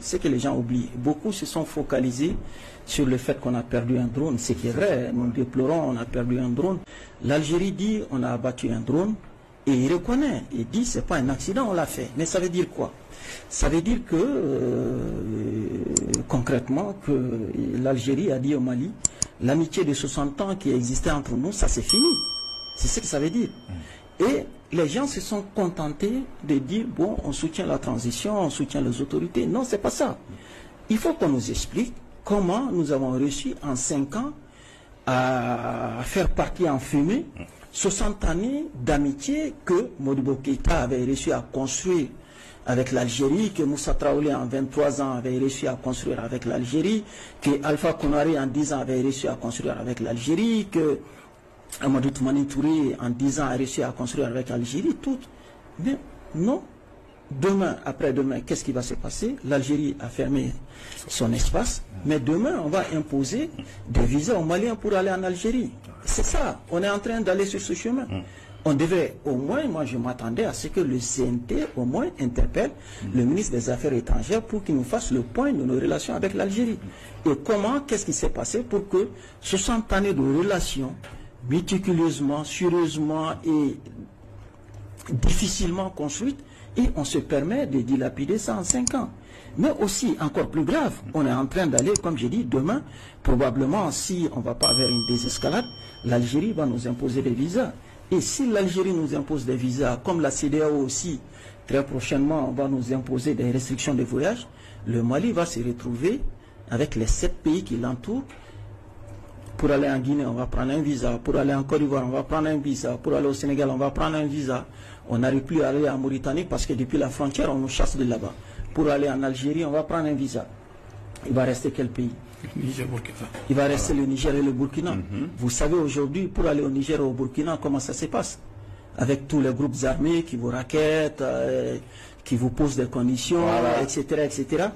ce que les gens oublient. Beaucoup se sont focalisés sur le fait qu'on a perdu un drone, ce qui est vrai, nous déplorons, on a perdu un drone. L'Algérie dit on a abattu un drone et il reconnaît, il dit c'est pas un accident, on l'a fait. Mais ça veut dire quoi? Ça veut dire que concrètement que l'Algérie a dit au Mali, l'amitié de 60 ans qui existait entre nous, ça c'est fini. C'est ce que ça veut dire. Et les gens se sont contentés de dire, bon, on soutient la transition, on soutient les autorités. Non, c'est pas ça. Il faut qu'on nous explique comment nous avons réussi en 5 ans à faire partir en fumée 60 années d'amitié que Modibo Keïta avait réussi à construire avec l'Algérie, que Moussa Traoré en 23 ans avait réussi à construire avec l'Algérie, que Alpha Konaré en 10 ans avait réussi à construire avec l'Algérie, que Amadou Toumani Touré en 10 ans a réussi à construire avec l'Algérie, tout. Mais non. Demain, après-demain, qu'est-ce qui va se passer? L'Algérie a fermé son espace, mais demain, on va imposer des visas aux Maliens pour aller en Algérie. C'est ça, on est en train d'aller sur ce chemin. On devrait, au moins, moi je m'attendais à ce que le CNT, au moins, interpelle le ministre des Affaires étrangères pour qu'il nous fasse le point de nos relations avec l'Algérie. Et comment, qu'est-ce qui s'est passé pour que 60 années de relations, méticuleusement, sérieusement et difficilement construites, et on se permet de dilapider ça en 5 ans. Mais aussi, encore plus grave, on est en train d'aller, comme j'ai dit, demain, probablement, si on ne va pas vers une désescalade, l'Algérie va nous imposer des visas. Et si l'Algérie nous impose des visas, comme la CEDEAO aussi, très prochainement, on va nous imposer des restrictions de voyage, le Mali va se retrouver avec les 7 pays qui l'entourent. Pour aller en Guinée, on va prendre un visa. Pour aller en Côte d'Ivoire, on va prendre un visa. Pour aller au Sénégal, on va prendre un visa. On n'arrive plus à aller en Mauritanie parce que depuis la frontière, on nous chasse de là-bas. Pour aller en Algérie, on va prendre un visa. Il va rester quel pays? Il va rester le Niger et le Burkina. Vous savez aujourd'hui, pour aller au Niger et au Burkina, comment ça se passe? Avec tous les groupes armés qui vous raquettent, qui vous posent des conditions, etc., etc.